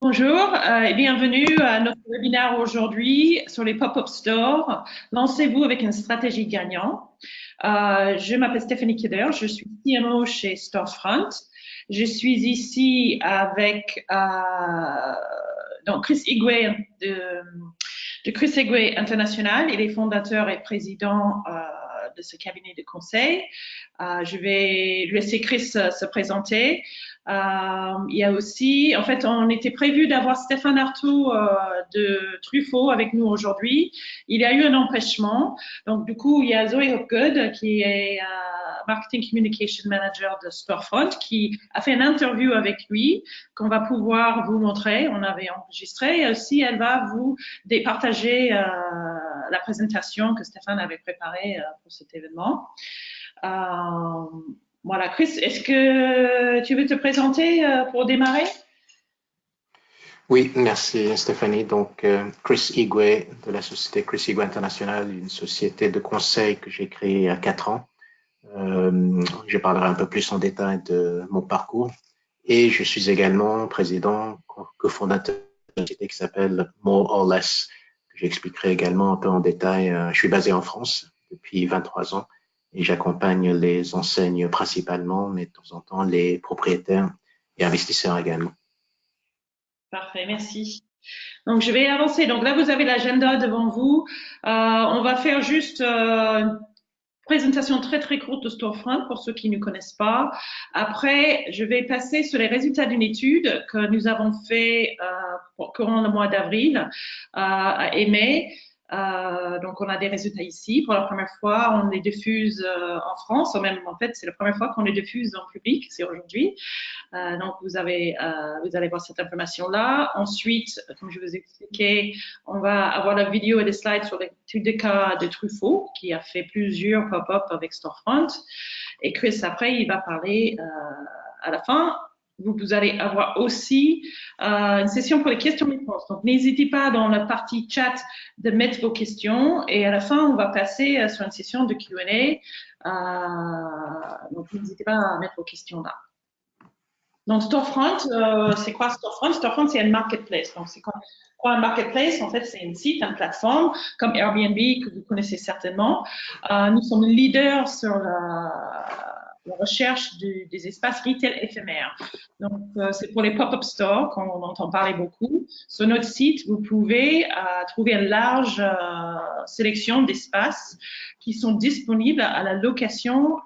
Bonjour et bienvenue à notre webinaire aujourd'hui sur les pop-up stores. Lancez-vous avec une stratégie gagnante. Je m'appelle Stéphanie Keder, je suis CMO chez Storefront. Je suis ici avec donc Chris Igwe de Chris Igwe International. Il est fondateur et président de ce cabinet de conseil. Je vais laisser Chris se présenter. Il y a aussi, en fait, on était prévu d'avoir Stéphane Artaud de Truffaut avec nous aujourd'hui. Il y a eu un empêchement. Donc, du coup, il y a Zoe Hopgood qui est Marketing Communication Manager de Storefront qui a fait une interview avec lui qu'on va pouvoir vous montrer. On avait enregistré. Et aussi, elle va vous partager la présentation que Stéphane avait préparée pour cet événement. Voilà, Chris, est-ce que tu veux te présenter pour démarrer? Oui, merci Stéphanie. Donc, Chris Igwe de la société Chris Igwe International, une société de conseil que j'ai créée il y a 4 ans. Je parlerai un peu plus en détail de mon parcours. Et je suis également président, cofondateur d'une société qui s'appelle More or Less, que j'expliquerai également un peu en détail. Je suis basé en France depuis 23 ans et j'accompagne les enseignes principalement, mais de temps en temps les propriétaires et investisseurs également. Parfait, merci. Donc, je vais avancer. Donc là, vous avez l'agenda devant vous. On va faire juste une présentation très, très courte de Storefront pour ceux qui ne connaissent pas. Après, je vais passer sur les résultats d'une étude que nous avons fait courant le mois d'avril et mai. Donc, on a des résultats ici. Pour la première fois, on les diffuse en France. Ou même, en fait, c'est la première fois qu'on les diffuse en public. C'est aujourd'hui. Donc, vous allez voir cette information-là. Ensuite, comme je vous ai expliqué, on va avoir la vidéo et des slides sur l'étude de cas de Truffaut, qui a fait plusieurs pop-up avec Storefront. Et Chris, après, il va parler à la fin. Vous allez avoir aussi une session pour les questions-réponses. Donc, n'hésitez pas dans la partie chat de mettre vos questions. Et à la fin, on va passer sur une session de Q&A. Donc, n'hésitez pas à mettre vos questions là. Donc, Storefront, c'est quoi Storefront? Storefront, c'est un marketplace. Donc, c'est quoi un marketplace? En fait, c'est un site, une plateforme comme Airbnb que vous connaissez certainement. Nous sommes leaders sur la recherche des espaces retail éphémères. Donc, c'est pour les pop-up stores qu'on entend parler beaucoup. Sur notre site, vous pouvez trouver une large sélection d'espaces qui sont disponibles à la location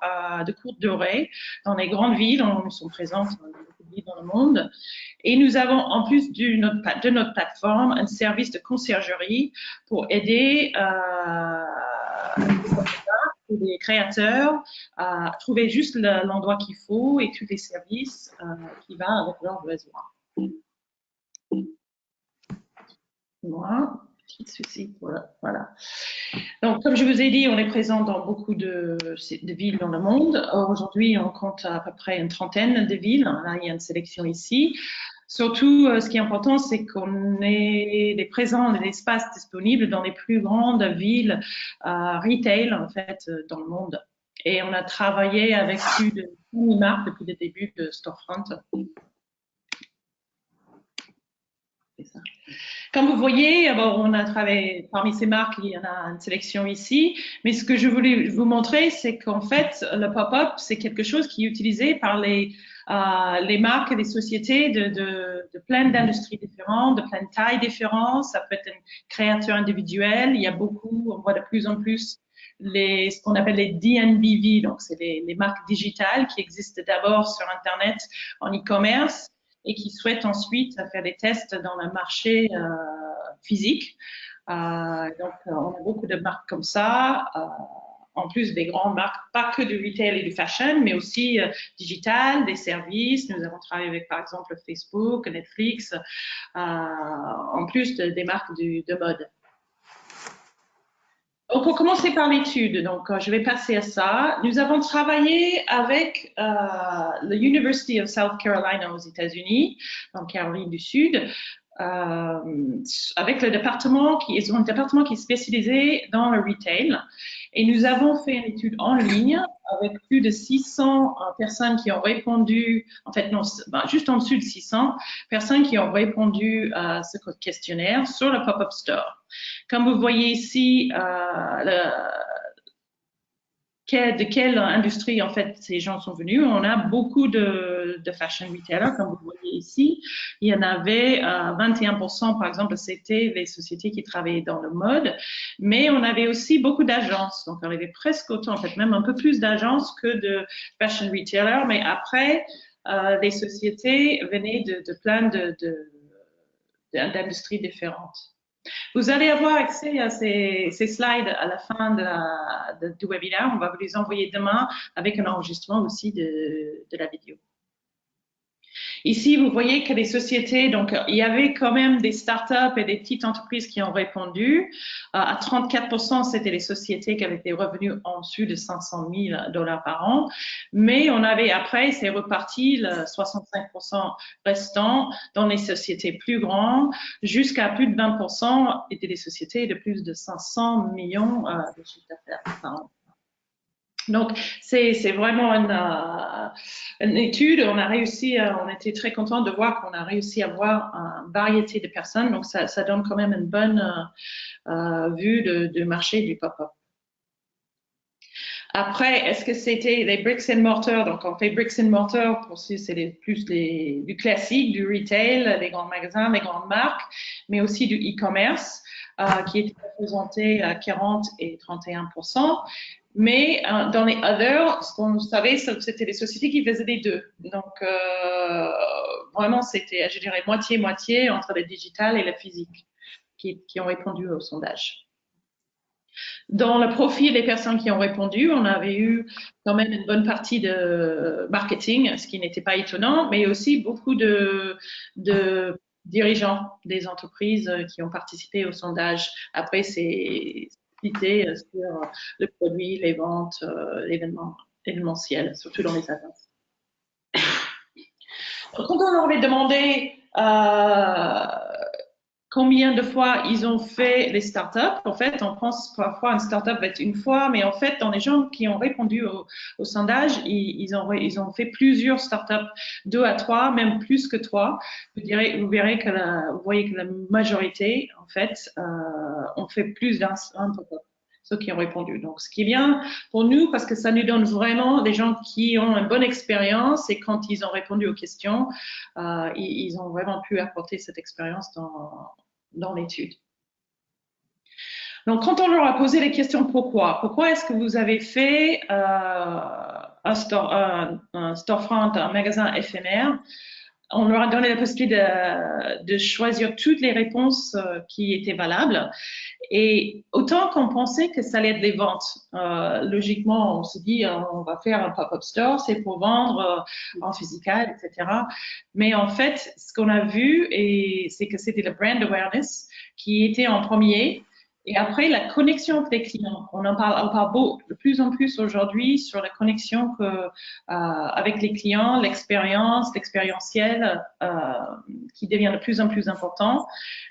de courte durée dans les grandes villes. Nous sommes présents dans beaucoup de villes dans le monde. Et nous avons, en plus de notre plateforme, un service de conciergerie pour aider les créateurs à trouver juste l'endroit qu'il faut et tous les services qui vont avec leurs besoins. Voilà. Petit souci, voilà. Donc, comme je vous ai dit, on est présent dans beaucoup de villes dans le monde. Aujourd'hui, on compte à peu près une trentaine de villes. Là, il y a une sélection ici. Surtout, ce qui est important, c'est qu'on est présents, des espaces disponibles dans les plus grandes villes retail, en fait, dans le monde. Et on a travaillé avec plus de 10 marques depuis le début de Storefront. C'est ça. Comme vous voyez, on a travaillé parmi ces marques, il y en a une sélection ici. Mais ce que je voulais vous montrer, c'est qu'en fait, le pop-up, c'est quelque chose qui est utilisé par les marques et les sociétés de plein d'industries différentes, de plein de tailles différentes. Ça peut être un créateur individuel. Il y a beaucoup, on voit de plus en plus ce qu'on appelle les DNVV. Donc, c'est les marques digitales qui existent d'abord sur Internet en e-commerce et qui souhaitent ensuite faire des tests dans le marché physique. Donc, on a beaucoup de marques comme ça, en plus des grandes marques, pas que du retail et du fashion, mais aussi digital, des services. Nous avons travaillé avec, par exemple, Facebook, Netflix, en plus des marques de mode. Donc, pour commencer par l'étude, donc je vais passer à ça. Nous avons travaillé avec la University of South Carolina aux États-Unis, en Caroline du Sud, avec le département ils ont un département qui est spécialisé dans le retail. Et nous avons fait une étude en ligne avec plus de 600 personnes qui ont répondu, en fait, non, juste en dessous de 600 personnes qui ont répondu à ce questionnaire sur le pop-up store. Comme vous voyez ici, de quelle industrie en fait ces gens sont venus. On a beaucoup de fashion retailers, comme vous voyez ici. Il y en avait 21%, par exemple, c'était les sociétés qui travaillaient dans le mode, mais on avait aussi beaucoup d'agences. Donc, on avait presque autant, en fait, même un peu plus d'agences que de fashion retailers. Mais après, les sociétés venaient de plein d'industries différentes. Vous allez avoir accès à ces slides à la fin du webinaire. On va vous les envoyer demain avec un enregistrement aussi de la vidéo. Ici, vous voyez que les sociétés, donc il y avait quand même des startups et des petites entreprises qui ont répondu. À 34%, c'était les sociétés qui avaient des revenus en dessous de 500 000 $ par an. Mais on avait après, c'est reparti, le 65% restant dans les sociétés plus grandes, jusqu'à plus de 20% étaient des sociétés de plus de 500 millions de chiffre d'affaires par an. Donc, c'est vraiment une étude. On a réussi, on était très content de voir qu'on a réussi à avoir une variété de personnes. Donc, ça donne quand même une bonne vue du marché du pop-up. Après, est-ce que c'était les bricks and mortar? Donc, on fait bricks and mortar pour c'est plus du classique, du retail, les grands magasins, les grandes marques, mais aussi du e-commerce qui est représenté à 40 et 31%. Mais dans les others, ce qu'on savait, c'était les sociétés qui faisaient les deux. Donc, vraiment, c'était, je dirais, moitié-moitié entre le digital et le physique qui ont répondu au sondage. Dans le profil des personnes qui ont répondu, on avait eu quand même une bonne partie de marketing, ce qui n'était pas étonnant, mais aussi beaucoup de dirigeants des entreprises qui ont participé au sondage. Après, c'est cité sur le produit, les ventes, l'événementiel, surtout dans les agences. Quand on leur avait demandé combien de fois ils ont fait les startups, en fait, on pense parfois une startup va être une fois, mais en fait, dans les gens qui ont répondu au sondage, ils ont fait plusieurs startups, 2 à 3, même plus que 3. Vous voyez que la majorité, en fait, ont fait plus d'un pop-up, ceux qui ont répondu. Donc, ce qui est bien pour nous, parce que ça nous donne vraiment des gens qui ont une bonne expérience et quand ils ont répondu aux questions, ils ont vraiment pu apporter cette expérience dans l'étude. Donc, quand on leur a posé les questions pourquoi est-ce que vous avez fait un storefront, un magasin éphémère, on leur a donné la possibilité de choisir toutes les réponses qui étaient valables. Et autant qu'on pensait que ça allait être des ventes, logiquement, on se dit on va faire un pop-up store, c'est pour vendre en physical, etc. Mais en fait, ce qu'on a vu, c'est que c'était le brand awareness qui était en premier. Et après, la connexion avec les clients. On parle de plus en plus aujourd'hui sur la connexion avec les clients, l'expérientiel qui devient de plus en plus important.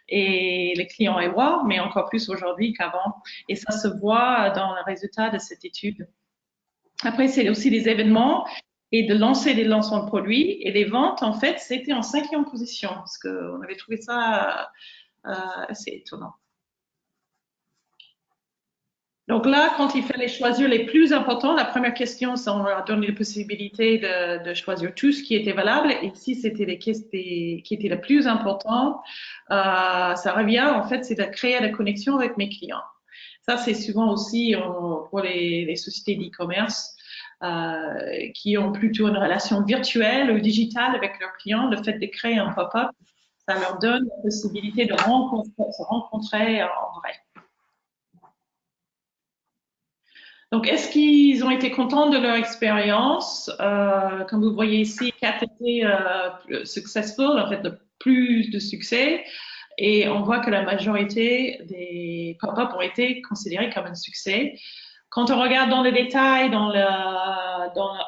Et les clients y voient, mais encore plus aujourd'hui qu'avant. Et ça se voit dans le résultat de cette étude. Après, c'est aussi les événements et de lancer des lancements de produits. Et les ventes, en fait, c'était en 5e position parce qu'on avait trouvé ça assez étonnant. Donc là, quand il fallait choisir les plus importants, la première question, ça, on leur a donné la possibilité de choisir tout ce qui était valable. Et si c'était les questions qui étaient les plus importants, ça revient, en fait, c'est de créer la connexion avec mes clients. Ça, c'est souvent aussi pour les sociétés d'e-commerce qui ont plutôt une relation virtuelle ou digitale avec leurs clients. Le fait de créer un pop-up, ça leur donne la possibilité de se rencontrer en vrai. Donc, est-ce qu'ils ont été contents de leur expérience? Comme vous voyez ici, 4 étaient successful, en fait, le plus de succès. Et on voit que la majorité des pop-up ont été considérés comme un succès. Quand on regarde dans le détail, dans le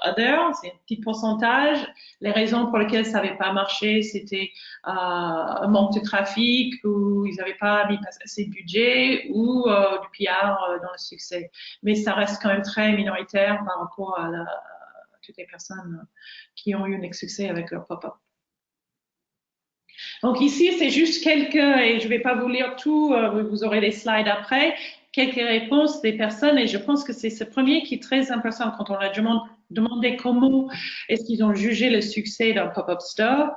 other, c'est un petit pourcentage. Les raisons pour lesquelles ça n'avait pas marché, c'était un manque de trafic, ou ils n'avaient pas mis assez de budget, ou du PR dans le succès. Mais ça reste quand même très minoritaire par rapport à toutes les personnes qui ont eu un succès avec leur pop-up. Donc ici, c'est juste quelques, et je ne vais pas vous lire tout, vous aurez les slides après, quelques réponses des personnes, et je pense que c'est ce premier qui est très important quand on a demandé comment est-ce qu'ils ont jugé le succès d'un pop-up store.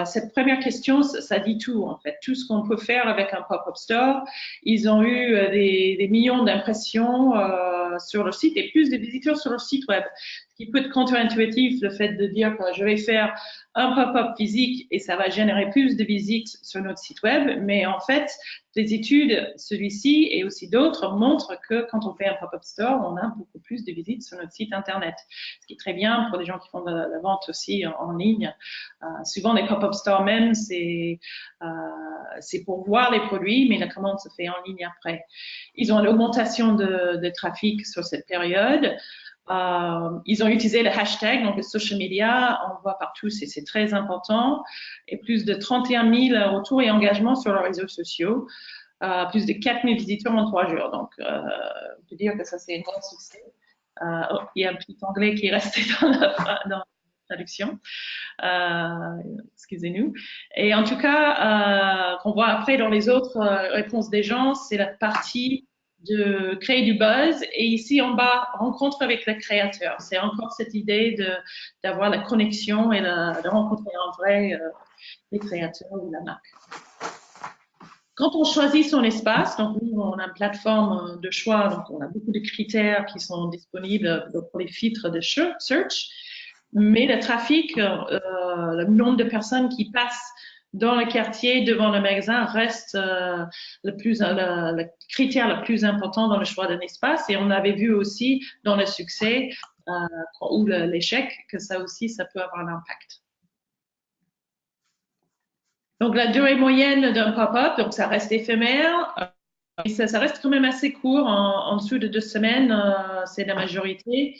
Cette première question, ça dit tout en fait, tout ce qu'on peut faire avec un pop-up store. Ils ont eu des millions d'impressions sur le site et plus de visiteurs sur le site web. Ce qui peut être contre-intuitif, le fait de dire que je vais faire un pop-up physique et ça va générer plus de visites sur notre site web. Mais en fait, les études, celui-ci et aussi d'autres, montrent que quand on fait un pop-up store, on a beaucoup plus de visites sur notre site Internet. Ce qui est très bien pour des gens qui font de la vente aussi en ligne. Souvent, les pop-up stores même, c'est pour voir les produits, mais la commande se fait en ligne après. Ils ont une augmentation de trafic sur cette période. Ils ont utilisé le hashtag, donc le social media, on voit partout, c'est très important. Et plus de 31 000 retours et engagements sur leurs réseaux sociaux. Plus de 4 000 visiteurs en 3 jours. Donc, on peut dire que ça, c'est un grand succès. Il y a un petit anglais qui est resté dans la traduction. Excusez-nous. Et en tout cas, qu'on voit après dans les autres réponses des gens, c'est la partie de créer du buzz. Et ici en bas, rencontre avec le créateur. C'est encore cette idée d'avoir la connexion et de rencontrer en vrai les créateurs ou la marque. Quand on choisit son espace, donc nous, on a une plateforme de choix, donc on a beaucoup de critères qui sont disponibles pour les filtres de search, mais le trafic, le nombre de personnes qui passent dans le quartier devant le magasin reste le critère le plus important dans le choix d'un espace. Et on avait vu aussi dans le succès ou l'échec que ça aussi, ça peut avoir un impact. Donc la durée moyenne d'un pop-up, donc ça reste éphémère, ça reste quand même assez court, en dessous de 2 semaines, c'est la majorité.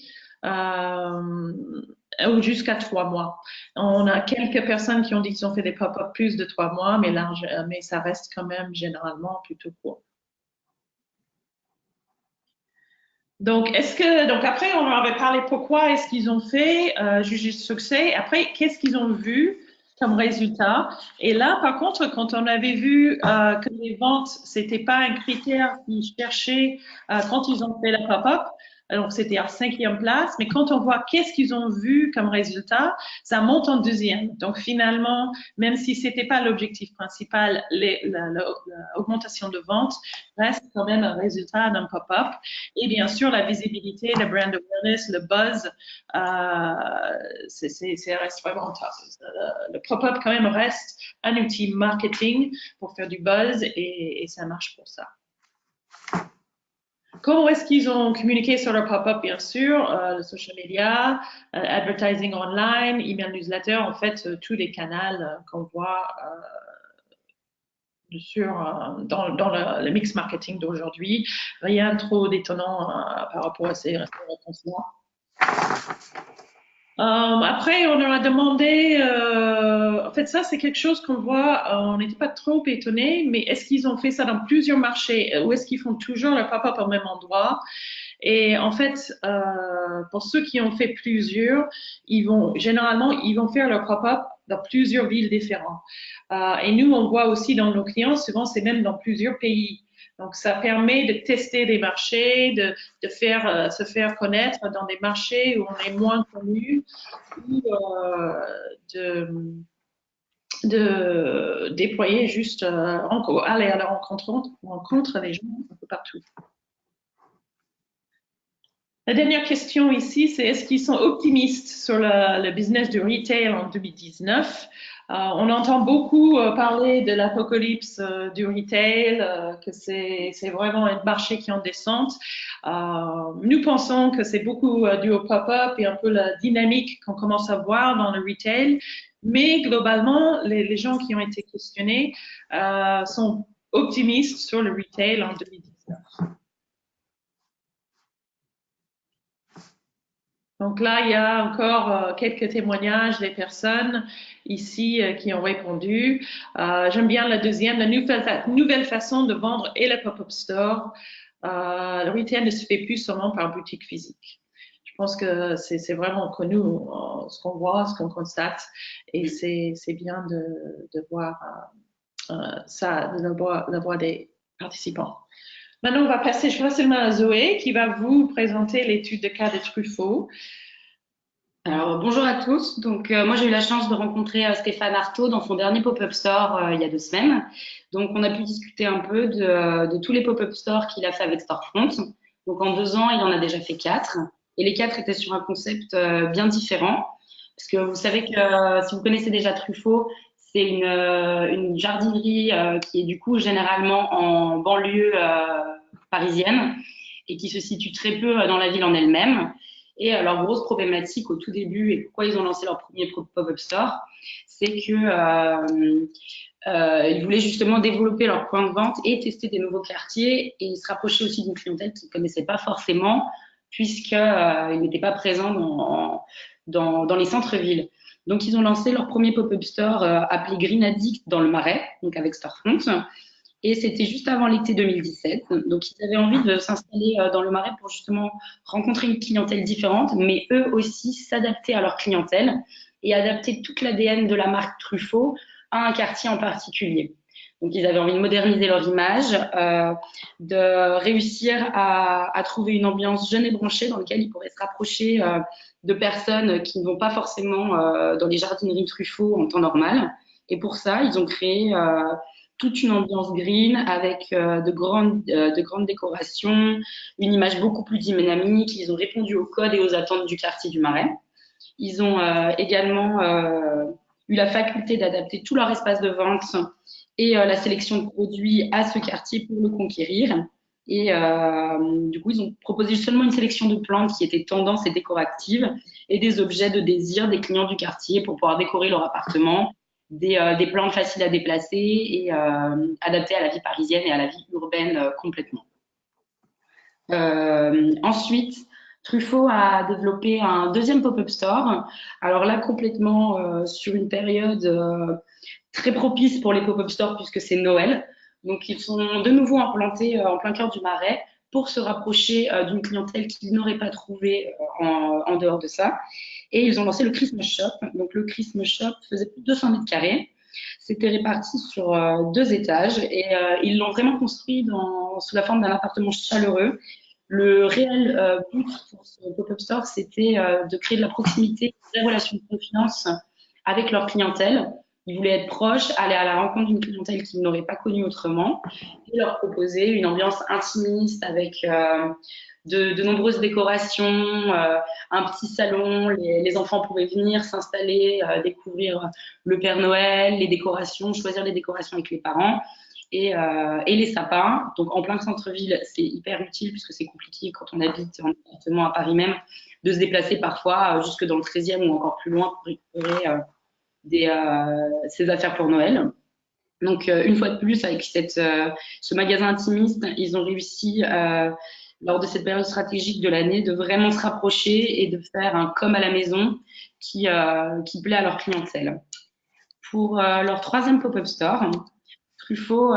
Ou jusqu'à 3 mois. On a quelques personnes qui ont dit qu'ils ont fait des pop-up plus de 3 mois, mais ça reste quand même généralement plutôt court. Donc, après, on leur avait parlé pourquoi est-ce qu'ils ont fait juger ce succès. Après, qu'est-ce qu'ils ont vu comme résultat. Et là, par contre, quand on avait vu que les ventes, c'était pas un critère qu'ils cherchaient quand ils ont fait la pop-up, donc c'était à 5e place, mais quand on voit qu'est-ce qu'ils ont vu comme résultat, ça monte en 2e. Donc finalement, même si c'était pas l'objectif principal, l'augmentation de vente reste quand même un résultat d'un pop-up. Et bien sûr, la visibilité, le brand awareness, le buzz, ça reste vraiment top. Le pop-up quand même reste un outil marketing pour faire du buzz et ça marche pour ça. Comment est-ce qu'ils ont communiqué sur leur pop-up? Bien sûr, le social media, advertising online, email newsletter, en fait, tous les canaux qu'on voit dans le mix marketing d'aujourd'hui. Rien trop d'étonnant par rapport à ces réponses-là. Après, on leur a demandé, en fait, ça, c'est quelque chose qu'on voit, on n'était pas trop étonnés, mais est-ce qu'ils ont fait ça dans plusieurs marchés ou est-ce qu'ils font toujours le pop-up au même endroit? Et en fait, pour ceux qui ont fait plusieurs, généralement, ils vont faire leur pop-up dans plusieurs villes différentes. Et nous, on voit aussi dans nos clients, souvent, c'est même dans plusieurs pays. Donc, ça permet de tester des marchés, de se faire connaître dans des marchés où on est moins connu, ou de déployer juste, aller à la rencontre des gens un peu partout. La dernière question ici, c'est est-ce qu'ils sont optimistes sur le business du retail en 2019? On entend beaucoup parler de l'apocalypse du retail, que c'est vraiment un marché qui est en descente. Nous pensons que c'est beaucoup dû au pop-up et un peu la dynamique qu'on commence à voir dans le retail. Mais globalement, les gens qui ont été questionnés sont optimistes sur le retail en 2019. Donc là, il y a encore quelques témoignages des personnes ici qui ont répondu. J'aime bien la deuxième, la nouvelle façon de vendre et le pop-up store. Le retail ne se fait plus seulement par boutique physique. Je pense que c'est vraiment connu ce qu'on voit, ce qu'on constate, et c'est bien de voir ça, d'avoir des participants. Maintenant, on va passer facilement à Zoé qui va vous présenter l'étude de cas de Truffaut. Alors, bonjour à tous. Donc, moi, j'ai eu la chance de rencontrer Stéphane Artaud dans son dernier pop-up store il y a 2 semaines. Donc, on a pu discuter un peu de tous les pop-up stores qu'il a fait avec Storefront. Donc, en 2 ans, il en a déjà fait 4. Et les 4 étaient sur un concept bien différent. Parce que vous savez que si vous connaissez déjà Truffaut, c'est une jardinerie qui est du coup généralement en banlieue parisienne et qui se situe très peu dans la ville en elle-même. Et leur grosse problématique au tout début et pourquoi ils ont lancé leur premier pop-up store, c'est que ils voulaient justement développer leur point de vente et tester des nouveaux quartiers et se rapprocher aussi d'une clientèle qu'ils ne connaissaient pas forcément puisqu'ils n'étaient pas présents dans les centres-villes. Donc, ils ont lancé leur premier pop-up store appelé Green Addict dans le Marais, donc avec Storefront. Et c'était juste avant l'été 2017. Donc, ils avaient envie de s'installer dans le Marais pour justement rencontrer une clientèle différente, mais eux aussi s'adapter à leur clientèle et adapter toute l'ADN de la marque Truffaut à un quartier en particulier. Donc, ils avaient envie de moderniser leur image, de réussir à trouver une ambiance jeune et branchée dans laquelle ils pourraient se rapprocher de personnes qui ne vont pas forcément dans les jardineries Truffaut en temps normal. Et pour ça, ils ont créé toute une ambiance green avec de grandes décorations, une image beaucoup plus dynamique. Ils ont répondu aux codes et aux attentes du quartier du Marais. Ils ont également eu la faculté d'adapter tout leur espace de vente et la sélection de produits à ce quartier pour le conquérir. Et du coup, ils ont proposé seulement une sélection de plantes qui étaient tendances et décoratives et des objets de désir des clients du quartier pour pouvoir décorer leur appartement, des plantes faciles à déplacer et adaptées à la vie parisienne et à la vie urbaine complètement. Ensuite, Truffaut a développé un deuxième pop-up store. Alors là, complètement sur une période très propice pour les pop-up stores puisque c'est Noël. Donc, ils sont de nouveau implantés en plein cœur du Marais pour se rapprocher d'une clientèle qu'ils n'auraient pas trouvée en dehors de ça. Et ils ont lancé le Christmas Shop. Donc, le Christmas Shop faisait plus de 200 mètres carrés. C'était réparti sur 2 étages et ils l'ont vraiment construit sous la forme d'un appartement chaleureux. Le réel but pour ce pop-up store, c'était de créer de la proximité, des relations de confiance avec leur clientèle. Ils voulaient être proches, aller à la rencontre d'une clientèle qu'ils n'auraient pas connue autrement et leur proposer une ambiance intimiste avec de nombreuses décorations, un petit salon. Les enfants pouvaient venir s'installer, découvrir le Père Noël, les décorations, choisir les décorations avec les parents. Et les sapins. Donc, en plein centre-ville, c'est hyper utile puisque c'est compliqué quand on habite en appartement à Paris même de se déplacer parfois jusque dans le 13e ou encore plus loin pour récupérer ses affaires pour Noël. Donc, une fois de plus, avec ce magasin intimiste, ils ont réussi, lors de cette période stratégique de l'année, de vraiment se rapprocher et de faire un comme à la maison qui plaît à leur clientèle. Pour leur 3e pop-up store, Truffaut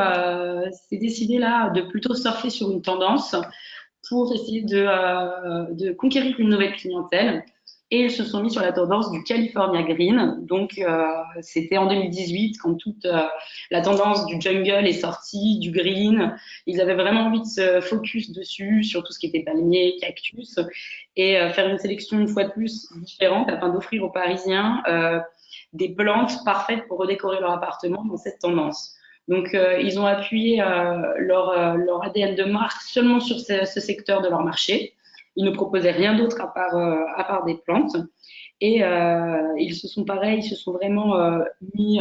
s'est décidé là de plutôt surfer sur une tendance pour essayer de conquérir une nouvelle clientèle. Et ils se sont mis sur la tendance du California Green. Donc, c'était en 2018 quand toute la tendance du jungle est sortie, du green. Ils avaient vraiment envie de se focus dessus, sur tout ce qui était palmiers, cactus, et faire une sélection une fois de plus différente afin d'offrir aux Parisiens des plantes parfaites pour redécorer leur appartement dans cette tendance. Donc, ils ont appuyé leur ADN de marque seulement sur ce secteur de leur marché. Ils ne proposaient rien d'autre à part des plantes. Et ils se sont vraiment mis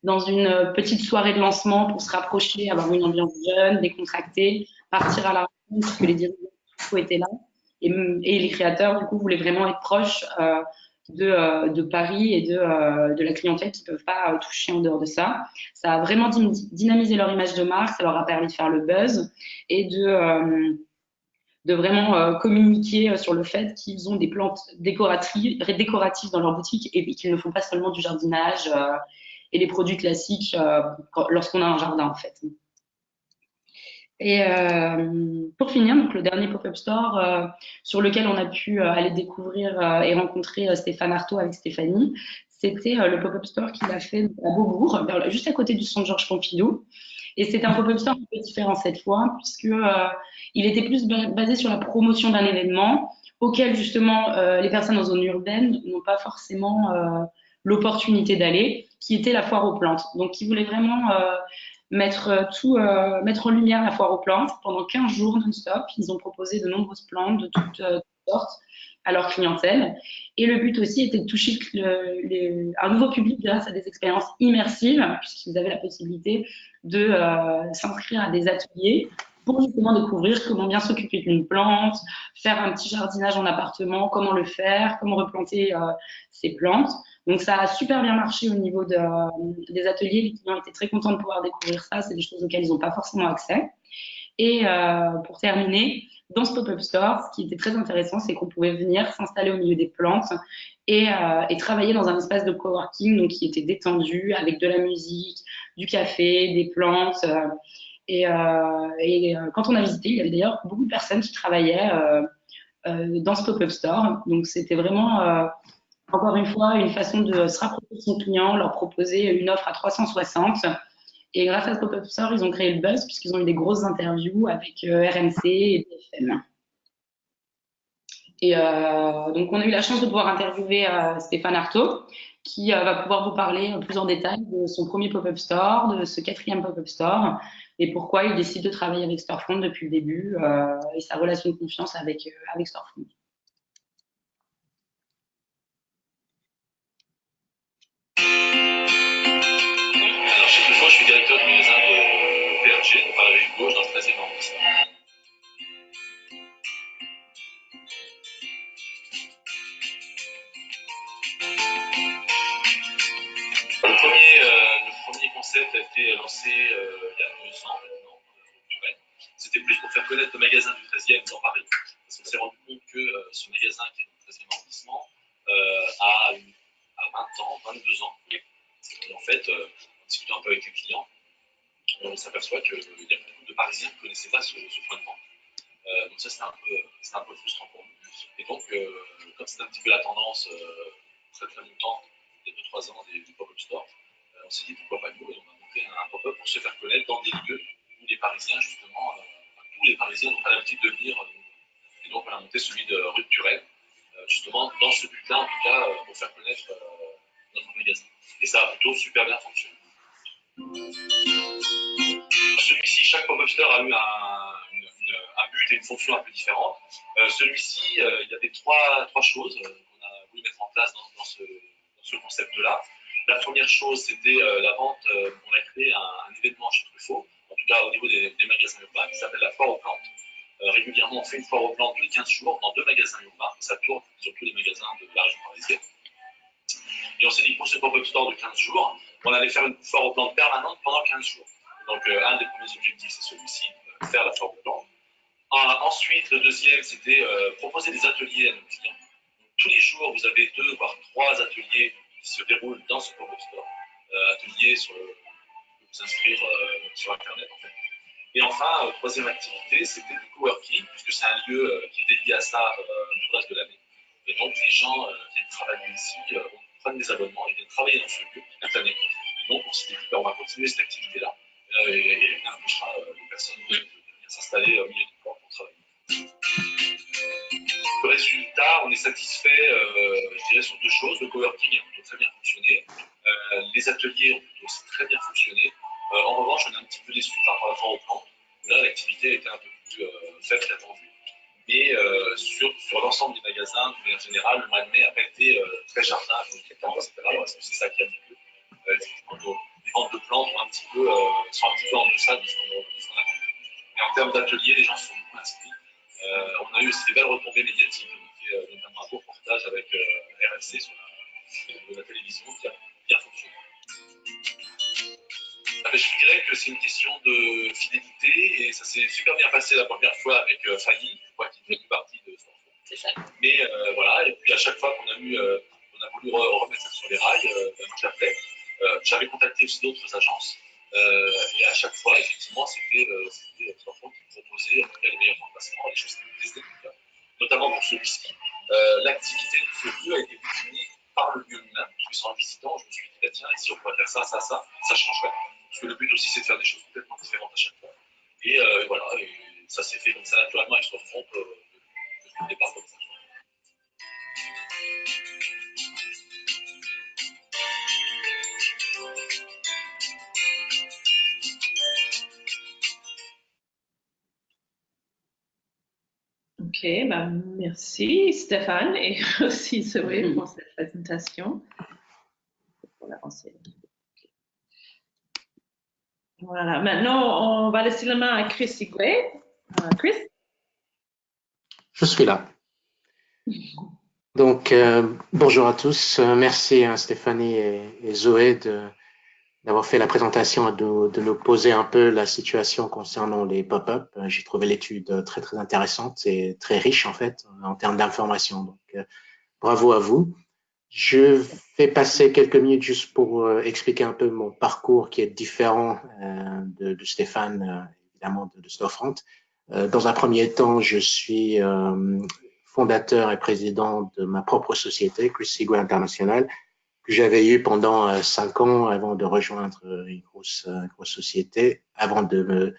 dans une petite soirée de lancement pour se rapprocher, avoir une ambiance jeune, décontractée, partir à la rencontre que les dirigeants étaient là. Et les créateurs, du coup, voulaient vraiment être proches de Paris et de la clientèle qui ne peuvent pas toucher en dehors de ça. Ça a vraiment dynamisé leur image de marque, ça leur a permis de faire le buzz et de vraiment communiquer sur le fait qu'ils ont des plantes décoratives dans leur boutique et qu'ils ne font pas seulement du jardinage et les produits classiques lorsqu'on a un jardin en fait. Et pour finir, donc le dernier pop-up store sur lequel on a pu aller découvrir et rencontrer Stéphane Artaud avec Stéphanie, c'était le pop-up store qu'il a fait à Beaubourg, juste à côté du centre Georges Pompidou. Et c'était un pop-up store un peu différent cette fois, puisque il était plus basé sur la promotion d'un événement auquel justement les personnes en zone urbaine n'ont pas forcément l'opportunité d'aller, qui était la foire aux plantes. Donc, il voulait vraiment mettre en lumière la foire aux plantes pendant 15 jours non-stop. Ils ont proposé de nombreuses plantes de toutes sortes à leur clientèle. Et le but aussi était de toucher un nouveau public grâce à des expériences immersives, puisqu'ils avaient la possibilité de s'inscrire à des ateliers pour justement découvrir comment bien s'occuper d'une plante, faire un petit jardinage en appartement, comment le faire, comment replanter ces plantes. Donc ça a super bien marché au niveau des ateliers. Les clients étaient très contents de pouvoir découvrir ça. C'est des choses auxquelles ils n'ont pas forcément accès. Et pour terminer, dans ce pop-up store, ce qui était très intéressant, c'est qu'on pouvait venir s'installer au milieu des plantes et travailler dans un espace de coworking donc, qui était détendu avec de la musique, du café, des plantes. Quand on a visité, il y avait d'ailleurs beaucoup de personnes qui travaillaient dans ce pop-up store. Donc c'était vraiment, encore une fois, une façon de se rapprocher de son client, leur proposer une offre à 360. Et grâce à ce pop-up store, ils ont créé le buzz puisqu'ils ont eu des grosses interviews avec RMC et BFM. Et donc, on a eu la chance de pouvoir interviewer Stéphane Artaud, qui va pouvoir vous parler plus en détail de son premier pop-up store, de ce 4e pop-up store, et pourquoi il décide de travailler avec Storefront depuis le début, et sa relation de confiance avec Storefront. Alors, chez Truffaut, je suis directeur du magasin de PRG, de Paris Rive Gauche, dans le 13e arrondissement. Le premier concept a été lancé il y a 2 ans maintenant. C'était plus pour faire connaître le magasin du 13e dans Paris. Parce qu'on s'est rendu compte que ce magasin qui est dans le 13e arrondissement a 20 ans, 22 ans. Et en fait, en discutant un peu avec les clients, on s'aperçoit qu'il y a beaucoup de Parisiens qui ne connaissaient pas ce point de vente. Donc ça, c'est un peu frustrant pour nous. Et donc, comme c'est un petit peu la tendance très très longtemps, il y a 2-3 ans, des pop-up stores, on s'est dit pourquoi pas nous, et on a monté un pop-up pour se faire connaître dans des lieux où les Parisiens, justement, tous les Parisiens n'ont pas l'habitude de venir. Et donc, on a monté celui de rue de Turenne, justement, dans ce but-là, en tout cas, pour faire connaître notre magasin. Et ça a plutôt super bien fonctionné. Celui-ci, chaque pop-up store a eu un but et une fonction un peu différente. Celui-ci, il y avait trois choses qu'on a voulu mettre en place dans ce concept-là. La première chose, c'était la vente. On a créé un événement chez Truffaut, en tout cas au niveau des magasins urbains, qui s'appelle la foire aux plantes. Régulièrement, on fait une foire aux plantes tous les 15 jours dans 2 magasins urbains. Ça tourne sur tous les magasins de la région parisienne. Et on s'est dit, pour ce pop-up store de 15 jours, on allait faire une foire aux plantes permanente pendant 15 jours. Donc, un des premiers objectifs, c'est celui-ci, faire la foire aux plantes. Ensuite, le deuxième, c'était proposer des ateliers à nos clients. Donc, tous les jours, vous avez 2 voire 3 ateliers qui se déroulent dans ce pop-up store. Ateliers vous inscrire sur Internet, en fait. Et enfin, troisième activité, c'était du coworking, puisque c'est un lieu qui est dédié à ça tout le reste de l'année. Et donc, les gens viennent travailler ici, prennent des abonnements et viennent travailler dans ce lieu toute l'année. Et donc, on s'est dit, on va continuer cette activité-là et rien n'empêchera les personnes de venir s'installer au milieu du camp pour travailler. Le résultat, on est satisfait, je dirais, sur 2 choses. Le coworking a plutôt très bien fonctionné. Les ateliers ont plutôt aussi très bien fonctionné. En revanche, on est un petit peu déçu par rapport au plan. Là, l'activité était un peu plus faible qu'attendue. Mais sur l'ensemble des magasins, de manière générale, le mois de mai n'a pas été très jardin, etc. Parce que c'est ça qui a plu. Les ventes de plantes sont un petit peu en deçà de ce qu'on a fait. Mais en termes d'ateliers, les gens se sont beaucoup inscrits. On a eu aussi des belles retombées médiatiques. On a fait notamment un beau reportage avec RMC sur la télévision qui a bien fonctionné. Je dirais que c'est une question de fidélité et ça s'est super bien passé la première fois avec Fanny, qui voulu remettre ça sur les rails, donc j'appelais. J'avais contacté aussi d'autres agences. Et à chaque fois, effectivement, c'était Storefront qui proposait les meilleurs remplacements, les choses qui étaient testées, notamment pour celui-ci. L'activité de ce lieu a été définie par le lieu lui-même, puisque en visitant, je me suis dit, bah, tiens, et si on pouvait faire ça, ça changerait. Parce que le but aussi, c'est de faire des choses complètement différentes à chaque fois. Et voilà, et ça s'est fait comme ça naturellement avec Storefront depuis le départ comme ça. Ok, bah, merci Stéphane et aussi Zoé pour cette présentation. Pour l'avancer. Voilà, maintenant on va laisser la main à Chris Igwe. Chris? Je suis là. Donc, bonjour à tous. Merci à Stéphanie et Zoé d'avoir fait la présentation et de nous poser un peu la situation concernant les pop-up. J'ai trouvé l'étude très, très intéressante et très riche, en fait, en termes d'informations. Donc, bravo à vous. Je vais passer quelques minutes juste pour expliquer un peu mon parcours qui est différent de Stéphane, évidemment, de Storefront. Dans un premier temps, je suis fondateur et président de ma propre société, Chris Igwe International, que j'avais eu pendant 5 ans avant de rejoindre une grosse société, avant de me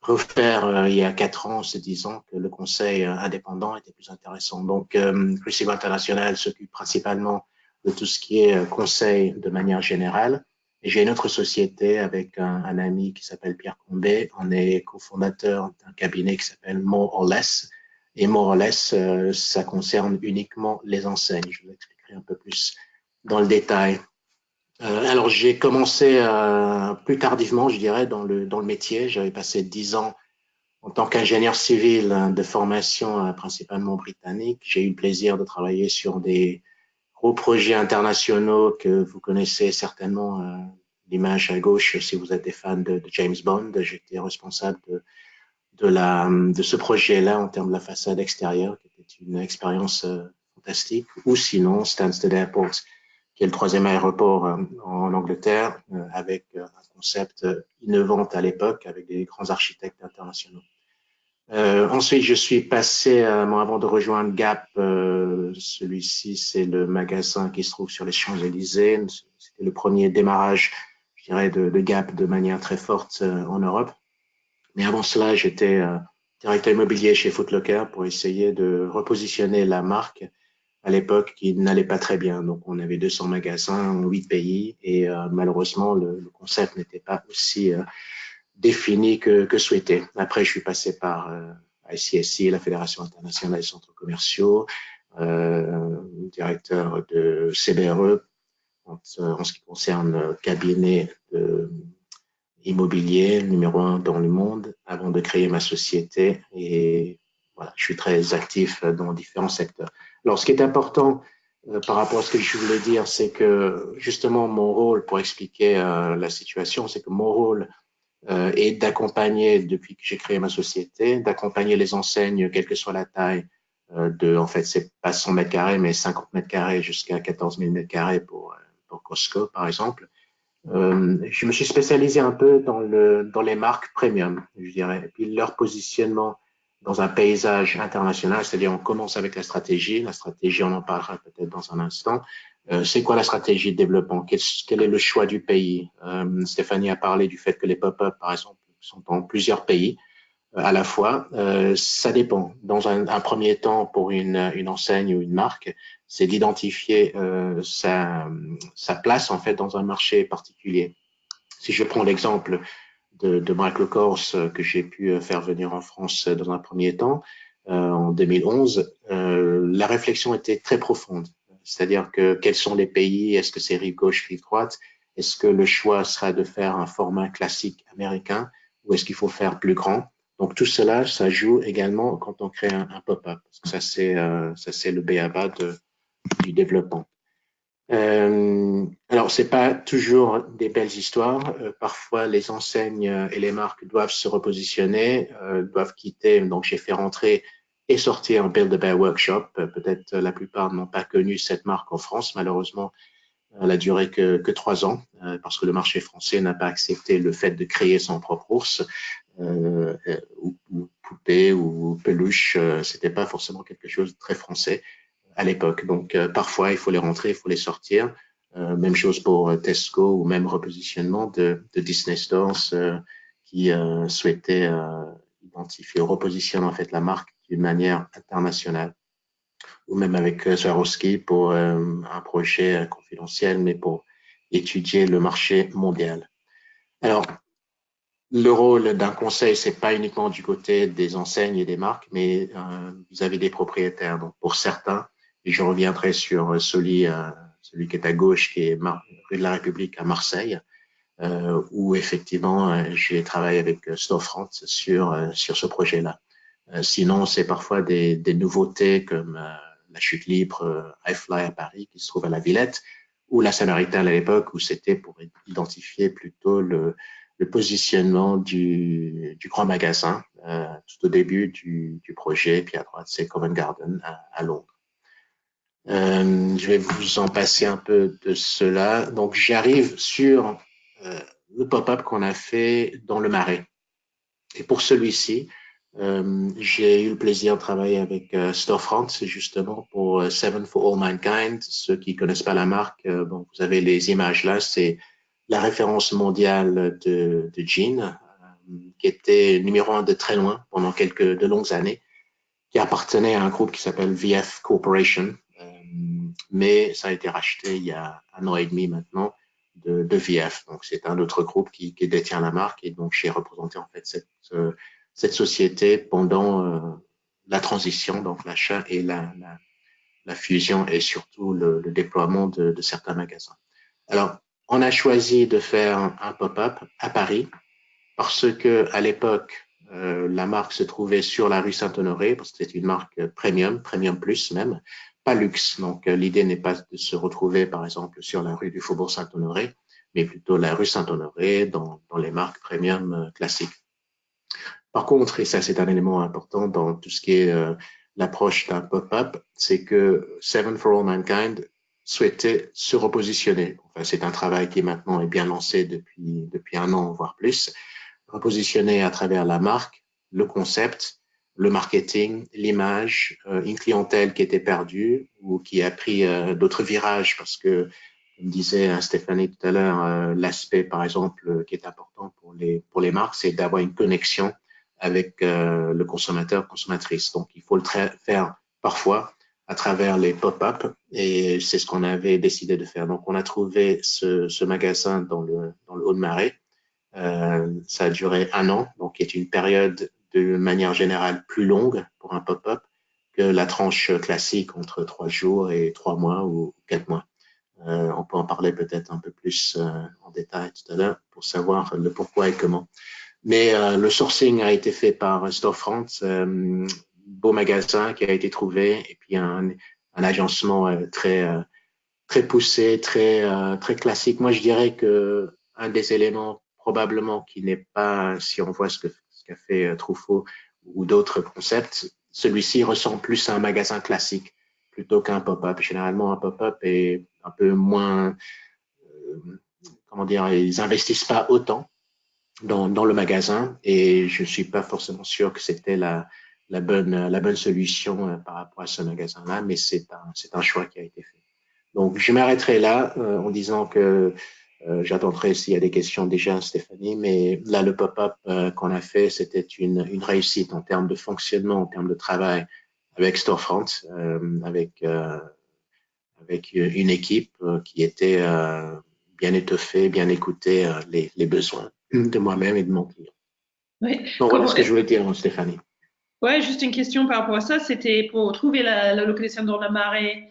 refaire il y a 4 ans, se disant que le conseil indépendant était plus intéressant. Donc, Chris Igwe International s'occupe principalement de tout ce qui est conseil de manière générale. Et j'ai une autre société avec un ami qui s'appelle Pierre Combet. On est cofondateur d'un cabinet qui s'appelle More or Less. Et More or Less, ça concerne uniquement les enseignes. Je vous expliquerai un peu plus dans le détail. Alors, j'ai commencé plus tardivement, je dirais, dans le métier. J'avais passé 10 ans en tant qu'ingénieur civil de formation principalement britannique. J'ai eu le plaisir de travailler sur des gros projets internationaux que vous connaissez certainement. L'image à gauche, si vous êtes des fans de James Bond, j'étais responsable de ce projet-là en termes de la façade extérieure, qui était une expérience fantastique. Ou sinon, Stansted Airport, qui est le 3e aéroport en Angleterre, avec un concept innovant à l'époque, avec des grands architectes internationaux. Ensuite, je suis passé, avant de rejoindre Gap, celui-ci, c'est le magasin qui se trouve sur les Champs-Élysées. C'était le premier démarrage, je dirais, de Gap de manière très forte en Europe. Mais avant cela, j'étais directeur immobilier chez Foot Locker pour essayer de repositionner la marque à l'époque qui n'allait pas très bien. Donc, on avait 200 magasins en 8 pays et malheureusement, le concept n'était pas aussi défini que souhaité. Après, je suis passé par ICSC, la Fédération internationale des centres commerciaux, directeur de CBRE en ce qui concerne cabinet immobilier numéro 1 dans le monde avant de créer ma société. Et voilà, je suis très actif dans différents secteurs. Alors, ce qui est important par rapport à ce que je voulais dire, c'est que justement mon rôle, pour expliquer la situation, c'est que mon rôle et d'accompagner, depuis que j'ai créé ma société, d'accompagner les enseignes, quelle que soit la taille, en fait, c'est pas 100 mètres carrés, mais 50 mètres carrés jusqu'à 14 000 mètres carrés pour Costco, par exemple. Je me suis spécialisé un peu dans les marques premium, je dirais, et puis leur positionnement dans un paysage international, c'est-à-dire on commence avec la stratégie, on en parlera peut-être dans un instant. C'est quoi la stratégie de développement? Quel est le choix du pays? Stéphanie a parlé du fait que les pop-up, par exemple, sont dans plusieurs pays à la fois. Ça dépend. Dans un premier temps, pour une enseigne ou une marque, c'est d'identifier sa place en fait dans un marché particulier. Si je prends l'exemple de Michael Kors que j'ai pu faire venir en France dans un premier temps, en 2011, la réflexion était très profonde. C'est-à-dire que quels sont les pays? Est-ce que c'est rive gauche, rive droite? Est-ce que le choix sera de faire un format classique américain ou est-ce qu'il faut faire plus grand? Donc tout cela, ça joue également quand on crée un pop-up. Parce que ça c'est le b.a.-ba du développement. Alors, c'est pas toujours des belles histoires. Parfois, les enseignes et les marques doivent se repositionner, doivent quitter. Donc, j'ai fait rentrer est sorti en Build-A-Bear Workshop. Peut-être la plupart n'ont pas connu cette marque en France. Malheureusement, elle a duré que 3 ans parce que le marché français n'a pas accepté le fait de créer son propre ours ou poupée ou peluche. C'était pas forcément quelque chose de très français à l'époque. Donc, parfois, il faut les rentrer, il faut les sortir. Même chose pour Tesco ou même repositionnement de Disney Stores qui souhaitait identifier, repositionner en fait la marque d'une manière internationale ou même avec Swarovski pour un projet confidentiel, mais pour étudier le marché mondial. Alors, le rôle d'un conseil, c'est pas uniquement du côté des enseignes et des marques, mais vous avez des propriétaires. Donc, pour certains, et je reviendrai sur celui qui est à gauche, qui est rue de la République à Marseille, où effectivement, j'ai travaillé avec Storefront sur ce projet-là. Sinon, c'est parfois des nouveautés comme la chute libre iFly à Paris, qui se trouve à la Villette, ou la Samaritaine à l'époque, où c'était pour identifier plutôt le positionnement du grand magasin tout au début du projet. Puis à droite, c'est Covent Garden à Londres. Je vais vous en passer un peu de cela. Donc, j'arrive sur le pop-up qu'on a fait dans le Marais. Et pour celui-ci, j'ai eu le plaisir de travailler avec Storefront, c'est justement pour Seven for All Mankind. Ceux qui connaissent pas la marque, bon, vous avez les images là, c'est la référence mondiale de jeans, qui était numéro 1 de très loin pendant de longues années, qui appartenait à un groupe qui s'appelle VF Corporation, mais ça a été racheté il y a 1 an et demi maintenant de VF. Donc c'est un autre groupe qui détient la marque et donc j'ai représenté en fait cette société pendant la transition, donc l'achat et la fusion et surtout le déploiement de certains magasins. Alors, on a choisi de faire un pop-up à Paris parce que à l'époque, la marque se trouvait sur la rue Saint-Honoré, parce que c'était une marque premium plus même, pas luxe. Donc, l'idée n'est pas de se retrouver, par exemple, sur la rue du Faubourg Saint-Honoré, mais plutôt la rue Saint-Honoré dans les marques premium classiques. Par contre, et ça c'est un élément important dans tout ce qui est l'approche d'un pop-up, c'est que Seven for All Mankind souhaitait se repositionner. Enfin, c'est un travail qui maintenant est bien lancé depuis 1 an, voire plus. Repositionner à travers la marque, le concept, le marketing, l'image, une clientèle qui était perdue ou qui a pris d'autres virages parce que, comme disait Stéphanie tout à l'heure, l'aspect, par exemple, qui est important pour les marques, c'est d'avoir une connexion avec le consommateur, consommatrice. Donc, il faut le faire parfois à travers les pop-up et c'est ce qu'on avait décidé de faire. Donc, on a trouvé ce magasin dans le Haut-de-Marais. Ça a duré 1 an, donc qui est une période de manière générale plus longue pour un pop-up que la tranche classique entre 3 jours et 3 mois ou 4 mois. On peut en parler peut-être un peu plus en détail tout à l'heure pour savoir le pourquoi et comment. Mais le sourcing a été fait par Storefront, beau magasin qui a été trouvé et puis un agencement très poussé, très classique. Moi, je dirais que un des éléments probablement qui n'est pas, si on voit ce qu'a fait Truffaut ou d'autres concepts, celui-ci ressemble plus à un magasin classique plutôt qu'un pop-up. Généralement, un pop-up est un peu moins, comment dire, ils investissent pas autant dans le magasin et je suis pas forcément sûr que c'était la bonne solution par rapport à ce magasin-là, mais c'est un choix qui a été fait. Donc, je m'arrêterai là en disant que j'attendrai s'il y a des questions déjà, Stéphanie, mais là, le pop-up qu'on a fait, c'était une réussite en termes de fonctionnement, en termes de travail avec Storefront, avec une équipe qui était bien étoffée, bien écoutée les besoins de moi-même et de mon client. Oui. Donc, voilà ce que je voulais dire, Stéphanie. Ouais, juste une question par rapport à ça. C'était pour trouver la localisation dans le Marais.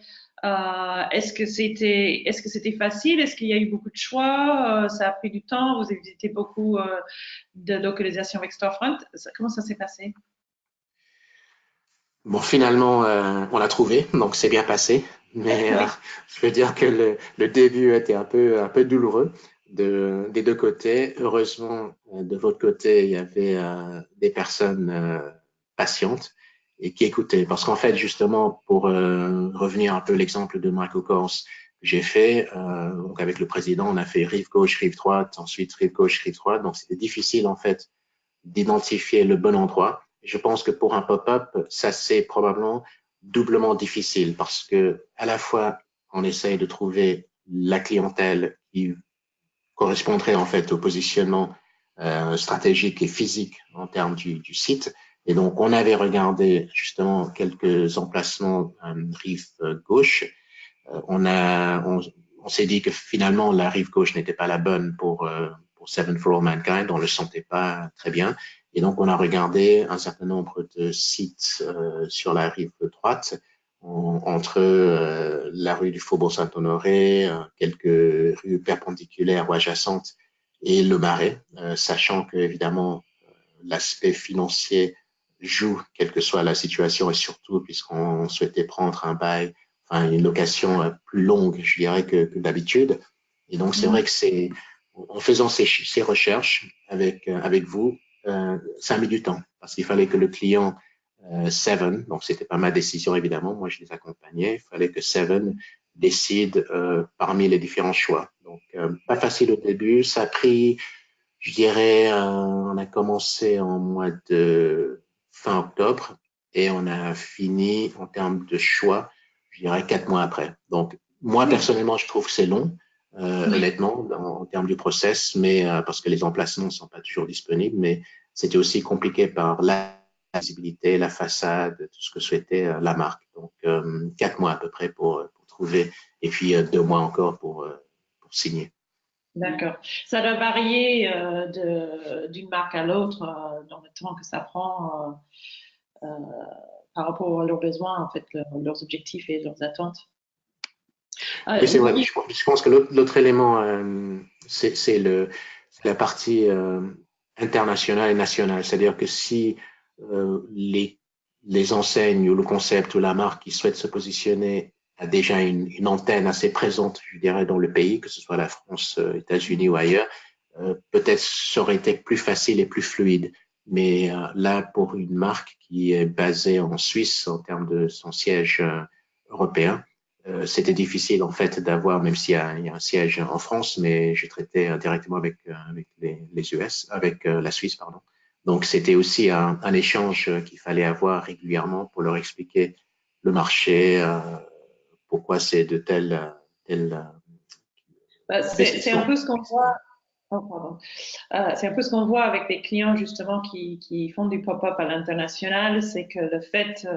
Est-ce que c'était facile? Est-ce qu'il y a eu beaucoup de choix? Ça a pris du temps? Vous avez visité beaucoup de localisations avec Storefront. Comment ça s'est passé? Bon, finalement, on l'a trouvé, donc c'est bien passé. Mais Oui. je veux dire que le début était un peu douloureux des deux côtés. Heureusement, de votre côté, il y avait des personnes patientes et qui écoutait. Parce qu'en fait, justement, pour revenir un peu l'exemple de Michael Kors que j'ai fait, donc avec le président, on a fait rive gauche, rive droite, ensuite rive gauche, rive droite. Donc, c'était difficile, en fait, d'identifier le bon endroit. Je pense que pour un pop-up, ça c'est probablement doublement difficile parce que à la fois on essaye de trouver la clientèle qui correspondrait en fait au positionnement stratégique et physique en termes du site. Et donc on avait regardé justement quelques emplacements rive gauche. On s'est dit que finalement la rive gauche n'était pas la bonne pour Seven for All Mankind, on le sentait pas très bien. Et donc on a regardé un certain nombre de sites sur la rive droite, entre la rue du Faubourg Saint-Honoré, quelques rues perpendiculaires ou adjacentes et le Marais, sachant que évidemment l'aspect financier joue, quelle que soit la situation, et surtout puisqu'on souhaitait prendre un bail, enfin une location plus longue, je dirais, que d'habitude. Et donc, c'est vrai que c'est, en faisant ces recherches avec vous, ça a mis du temps parce qu'il fallait que le client Seven, donc c'était pas ma décision évidemment, moi je les accompagnais, il fallait que Seven décide parmi les différents choix. Donc, pas facile au début, ça a pris, je dirais, on a commencé en mois de fin octobre et on a fini en termes de choix, je dirais 4 mois après. Donc, moi personnellement, je trouve que c'est long, honnêtement, en termes du process, mais parce que les emplacements ne sont pas toujours disponibles, mais c'était aussi compliqué par la visibilité, la façade, tout ce que souhaitait la marque. Donc, 4 mois à peu près pour trouver, et puis 2 mois encore pour signer. D'accord. Ça doit varier d'une marque à l'autre dans le temps que ça prend par rapport à leurs besoins, en fait, leurs objectifs et leurs attentes. Oui, c'est vrai. Oui. Je pense que l'autre élément, c'est la partie internationale et nationale. C'est-à-dire que si les enseignes ou le concept ou la marque qui souhaite se positionner a déjà une antenne assez présente, je dirais, dans le pays, que ce soit la France, États-Unis ou ailleurs, peut-être ça aurait été plus facile et plus fluide. Mais là, pour une marque qui est basée en Suisse en termes de son siège européen, c'était difficile en fait d'avoir, même s'il y a un siège en France, mais j'ai traité directement avec les US, avec la Suisse, pardon. Donc c'était aussi un échange qu'il fallait avoir régulièrement pour leur expliquer le marché, pourquoi c'est de telle C'est un restriction. peu ce qu'on voit. Oh, pardon. C'est un peu ce qu'on voit avec des clients justement qui font du pop-up à l'international, c'est que le fait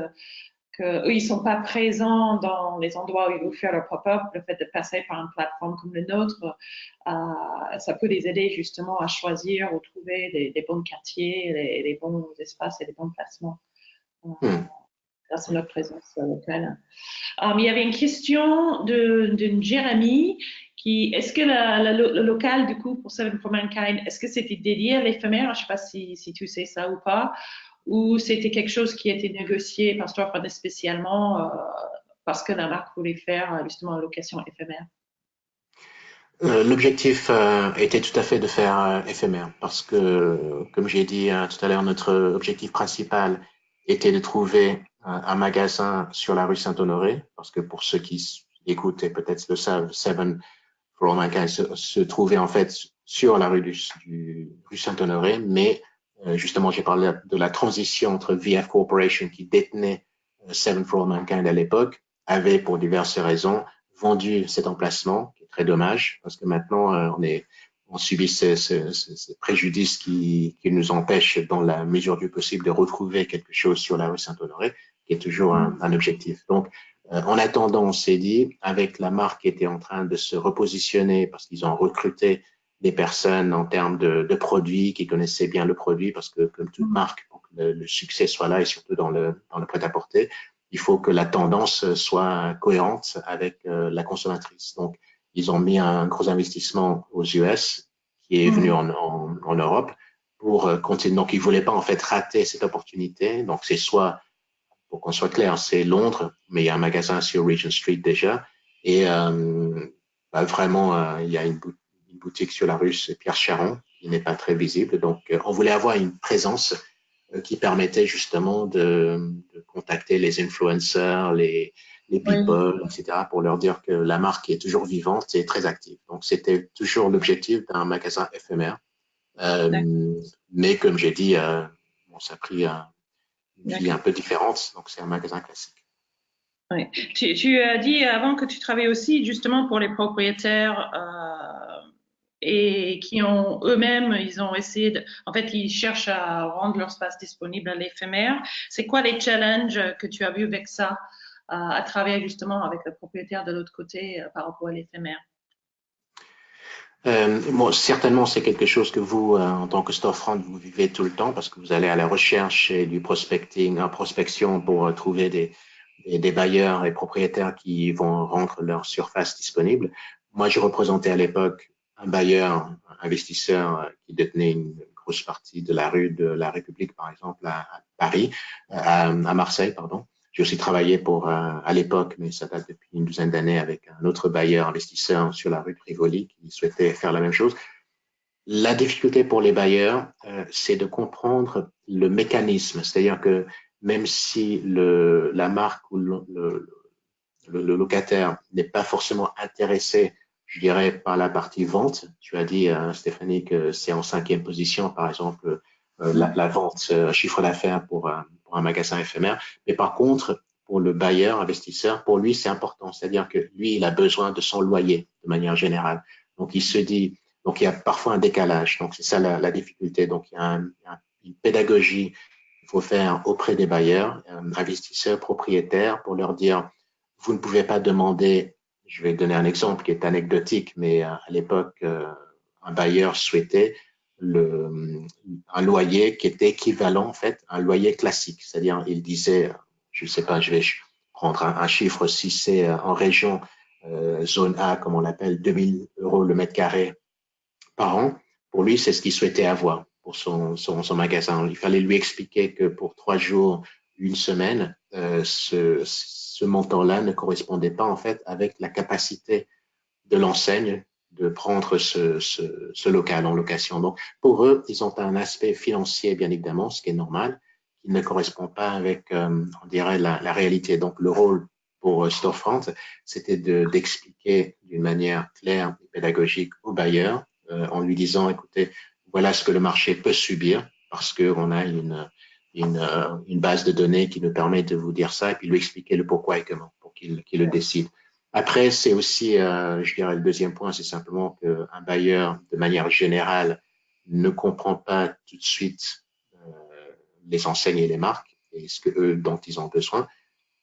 qu'eux, ils sont pas présents dans les endroits où ils vont faire leur pop-up, le fait de passer par une plateforme comme le nôtre, ça peut les aider justement à choisir ou trouver les bons quartiers, les bons espaces et les bons placements grâce à notre présence locale. Il y avait une question d'une Jérémy est-ce que le local du coup pour Seven for Mankind, est-ce que c'était dédié à l'éphémère? Je ne sais pas si tu sais ça ou pas. Ou c'était quelque chose qui a été négocié par Storefront spécialement parce que la marque voulait faire justement une location éphémère. L'objectif était tout à fait de faire éphémère parce que, comme j'ai dit tout à l'heure, notre objectif principal était de trouver un magasin sur la rue Saint-Honoré parce que pour ceux qui écoutent et peut-être le savent, Seven for All Mankind se trouvait en fait sur la rue Saint-Honoré, mais justement j'ai parlé de la transition entre VF Corporation qui détenait Seven for All Mankind à l'époque, avait pour diverses raisons vendu cet emplacement, qui est très dommage, parce que maintenant, on subit ces préjudices qui nous empêchent, dans la mesure du possible, de retrouver quelque chose sur la rue Saint-Honoré, qui est toujours un objectif. Donc, en attendant, on s'est dit, avec la marque qui était en train de se repositionner, parce qu'ils ont recruté des personnes en termes de produits, qui connaissaient bien le produit, parce que comme toute marque, pour que le succès soit là, et surtout dans le prêt-à-porter, il faut que la tendance soit cohérente avec la consommatrice. Donc, ils ont mis un gros investissement aux US qui est venu en Europe pour continuer. Donc, ils voulaient pas en fait rater cette opportunité. Donc, c'est soit, pour qu'on soit clair, c'est Londres, mais il y a un magasin sur Regent Street déjà. Et vraiment, il y a une boutique sur la rue, c'est Pierre Charon, qui n'est pas très visible. Donc, on voulait avoir une présence qui permettait justement de contacter les influenceurs, les people, etc., pour leur dire que la marque est toujours vivante et très active. Donc, c'était toujours l'objectif d'un magasin éphémère. Mais comme j'ai dit, bon, ça a pris une vie un peu différente, donc c'est un magasin classique. Oui. Tu as dit avant que tu travaillais aussi justement pour les propriétaires et qui ont eux-mêmes, ils ont essayé en fait, ils cherchent à rendre leur espace disponible à l'éphémère. C'est quoi les challenges que tu as vus avec ça, à travailler justement avec le propriétaire de l'autre côté par rapport à l'éphémère? Bon, certainement, c'est quelque chose que vous, en tant que storefront, vous vivez tout le temps parce que vous allez à la recherche et du prospecting, en prospection pour trouver des bailleurs et propriétaires qui vont rendre leur surface disponible. Moi, je représentais à l'époque un bailleur, un investisseur qui détenait une grosse partie de la rue de la République, par exemple, à Paris, à Marseille, pardon. J'ai aussi travaillé pour, à l'époque, mais ça date depuis une douzaine d'années, avec un autre bailleur investisseur sur la rue de Rivoli qui souhaitait faire la même chose. La difficulté pour les bailleurs, c'est de comprendre le mécanisme. C'est-à-dire que même si la marque ou le locataire n'est pas forcément intéressé, je dirais, par la partie vente, tu as dit, Stéphanie, que c'est en 5e position, par exemple, la vente, chiffre d'affaires pour un magasin éphémère. Mais par contre, pour le bailleur, investisseur, pour lui, c'est important. C'est-à-dire que lui, il a besoin de son loyer de manière générale. Donc, il se dit, donc il y a parfois un décalage. Donc, c'est ça la difficulté. Donc, il y a une pédagogie qu'il faut faire auprès des bailleurs, investisseurs, propriétaires, pour leur dire, vous ne pouvez pas demander, je vais donner un exemple qui est anecdotique, mais à l'époque, un bailleur souhaitait un loyer qui était équivalent, en fait, à un loyer classique. C'est-à-dire, il disait, je ne sais pas, je vais prendre un chiffre, si c'est en région, zone A, comme on l'appelle, 2000 € le mètre carré par an, pour lui, c'est ce qu'il souhaitait avoir pour son magasin. Il fallait lui expliquer que pour 3 jours, une semaine, ce montant-là ne correspondait pas en fait avec la capacité de l'enseigne de prendre ce local en location. Donc, pour eux, ils ont un aspect financier, bien évidemment, ce qui est normal, qui ne correspond pas avec, on dirait, la réalité. Donc, le rôle pour Storefront, c'était d'expliquer d'une manière claire et pédagogique au bailleur, en lui disant, écoutez, voilà ce que le marché peut subir parce qu'on a une base de données qui nous permet de vous dire ça et puis lui expliquer le pourquoi et comment pour qu'il le décide. Après, c'est aussi, je dirais, le deuxième point, c'est simplement qu'un bailleur, de manière générale, ne comprend pas tout de suite les enseignes et les marques et ce que eux dont ils ont besoin.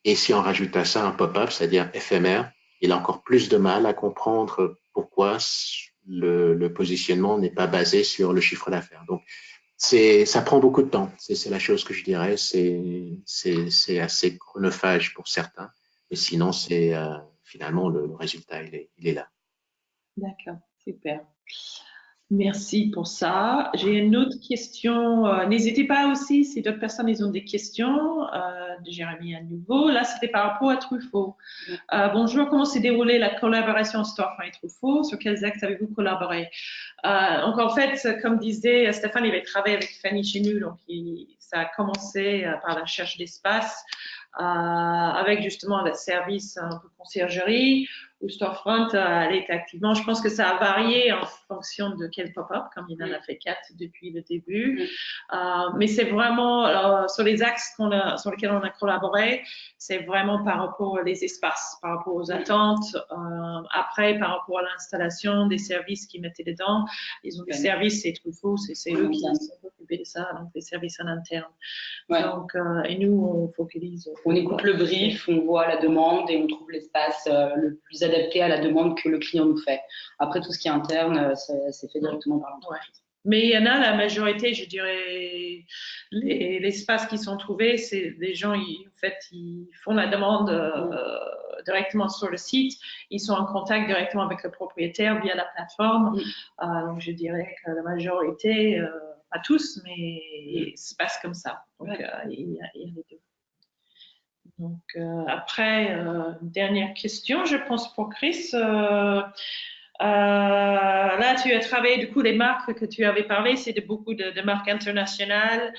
Et si on rajoute à ça un pop-up, c'est-à-dire éphémère, il a encore plus de mal à comprendre pourquoi le positionnement n'est pas basé sur le chiffre d'affaires. Donc, ça prend beaucoup de temps. C'est la chose que je dirais. C'est assez chronophage pour certains. Mais sinon, finalement, le résultat, il est là. D'accord, super. Merci pour ça. J'ai une autre question. N'hésitez pas aussi, si d'autres personnes ils ont des questions, de Jérémy à nouveau. Là, c'était par rapport à Truffaut. Bonjour, comment s'est déroulée la collaboration Storefront et Truffaut? Sur quels actes avez-vous collaboré? Donc, en fait, comme disait Stéphane, il avait travaillé avec Fanny chez nous. Donc, ça a commencé par la recherche d'espace, avec justement le service un peu conciergerie, ou Storefront, elle est activement. Je pense que ça a varié en fonction de quel pop-up, comme il en a fait 4 depuis le début. Mais c'est vraiment sur les axes sur lesquels on a collaboré, c'est vraiment par rapport aux espaces, par rapport aux attentes. Après, par rapport à l'installation des services qu'ils mettaient dedans, ils ont des services, c'est Truffaut, c'est eux qui sont occupés de ça, donc des services en interne. Ouais. Donc, et nous, on focalise. On écoute le brief, on voit la demande et on trouve l'espace le plus adapté à la demande que le client nous fait. Après, tout ce qui est interne, c'est fait directement par l'entreprise. Ouais. Mais il y en a, la majorité, je dirais, les espaces qui sont trouvés, c'est des gens, en fait, ils font la demande directement sur le site. Ils sont en contact directement avec le propriétaire via la plateforme. Donc, je dirais que la majorité, pas tous, mais ça se passe comme ça. Donc, il y a les deux. Donc, après, dernière question, je pense pour Chris. Là, tu as travaillé, du coup, les marques que tu avais parlé, c'est de beaucoup de marques internationales,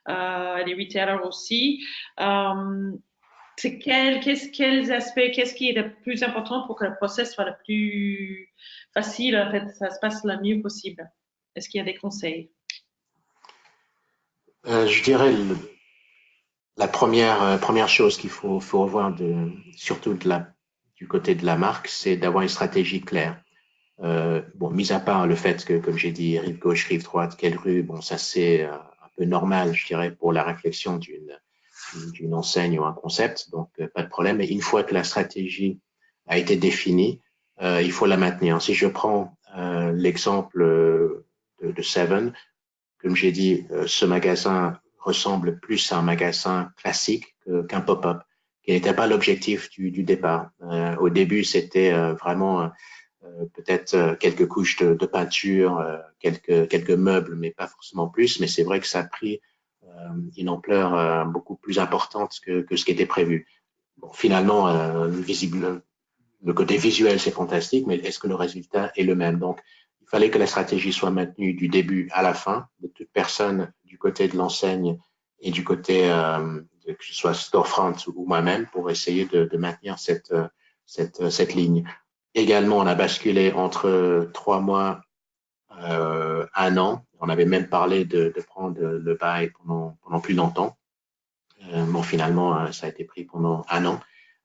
des retailers aussi. C'est quels aspects, qu'est-ce qui est le plus important pour que le process soit le plus facile, en fait, ça se passe le mieux possible? Est-ce qu'il y a des conseils? Je dirais la première chose faut revoir surtout du côté de la marque, c'est d'avoir une stratégie claire. Bon, mis à part le fait que, comme j'ai dit, rive gauche, rive droite, quelle rue, bon, ça c'est un peu normal, je dirais, pour la réflexion d'une enseigne ou un concept, donc pas de problème. Mais une fois que la stratégie a été définie, il faut la maintenir. Si je prends l'exemple de Seven, comme j'ai dit, ce magasin ressemble plus à un magasin classique qu'un pop-up, qui n'était pas l'objectif du départ. Au début, c'était vraiment peut-être quelques couches de peinture, quelques meubles, mais pas forcément plus. Mais c'est vrai que ça a pris une ampleur beaucoup plus importante que ce qui était prévu. Bon, finalement, le côté visuel, c'est fantastique, mais est-ce que le résultat est le même? Donc, il fallait que la stratégie soit maintenue du début à la fin, de toute personne du côté de l'enseigne et du côté, que ce soit storefront ou moi-même, pour essayer de maintenir cette ligne. Également, on a basculé entre 3 mois, un an. On avait même parlé de prendre le bail pendant plus longtemps. Bon, finalement, ça a été pris pendant un an.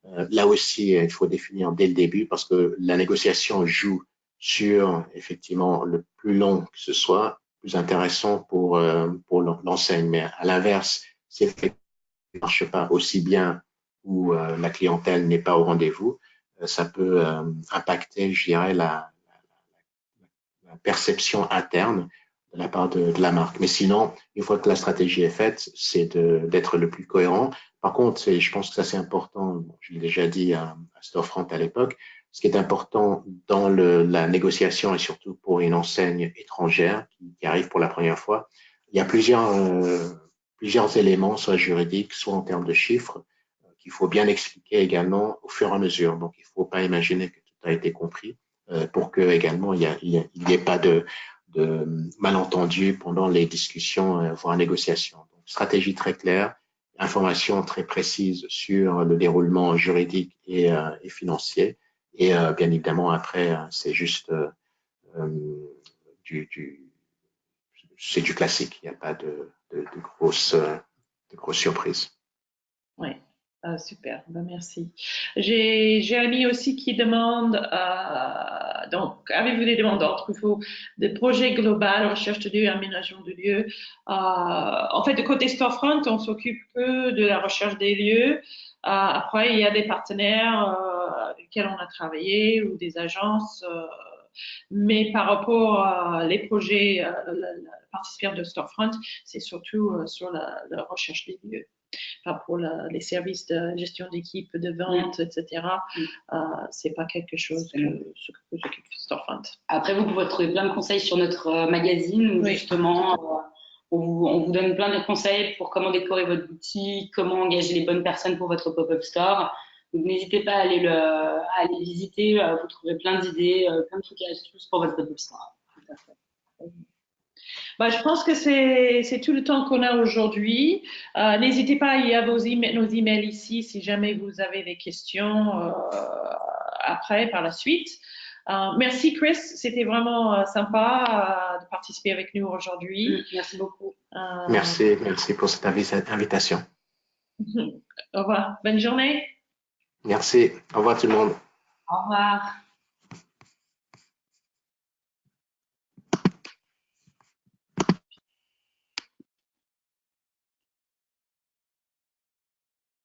Là aussi, il faut définir dès le début parce que la négociation joue sur effectivement le plus long que ce soit, plus intéressant pour l'enseigne. Mais à l'inverse, si effectivement ça ne marche pas aussi bien ou la clientèle n'est pas au rendez-vous, ça peut impacter, je dirais, la perception interne de la part de la marque. Mais sinon, une fois que la stratégie est faite, c'est d'être le plus cohérent. Par contre, je pense que ça c'est important, bon, je l'ai déjà dit à Storefront à l'époque, ce qui est important dans la négociation et surtout pour une enseigne étrangère qui arrive pour la première fois, il y a plusieurs éléments, soit juridiques, soit en termes de chiffres, qu'il faut bien expliquer également au fur et à mesure. Donc, il ne faut pas imaginer que tout a été compris pour que également il y ait pas de malentendus pendant les discussions, voire négociations. Donc, stratégie très claire, information très précise sur le déroulement juridique et financier. Et bien évidemment, après, c'est juste du, c'est du classique. Il n'y a pas de grosses surprises. Oui, super, ben, merci. J'ai Jérémy aussi qui demande, donc, avez-vous des demandes d'ordre? Il faut des projets globaux, recherche de lieux, aménagement de lieux. En fait, de côté storefront, on s'occupe que de la recherche des lieux. Après, il y a des partenaires avec lesquels on a travaillé ou des agences. Mais par rapport à les projets, la participants de storefront, c'est surtout sur la recherche des lieux. Enfin, pour les services de gestion d'équipe, de vente, etc. C'est pas quelque chose que s'occupe storefront. Après, vous pouvez trouver plein de conseils sur notre magazine où justement on vous donne plein de conseils pour comment décorer votre boutique, comment engager les bonnes personnes pour votre pop-up store. Donc n'hésitez pas à aller visiter, vous trouverez plein d'idées, plein de trucs et astuces pour votre pop-up store. Tout à fait. Bah, je pense que c'est tout le temps qu'on a aujourd'hui. N'hésitez pas, il y a nos emails ici si jamais vous avez des questions après, par la suite. Merci Chris, c'était vraiment sympa de participer avec nous aujourd'hui. Merci beaucoup. Merci pour cette invitation. Au revoir, bonne journée. Merci, au revoir tout le monde. Au revoir.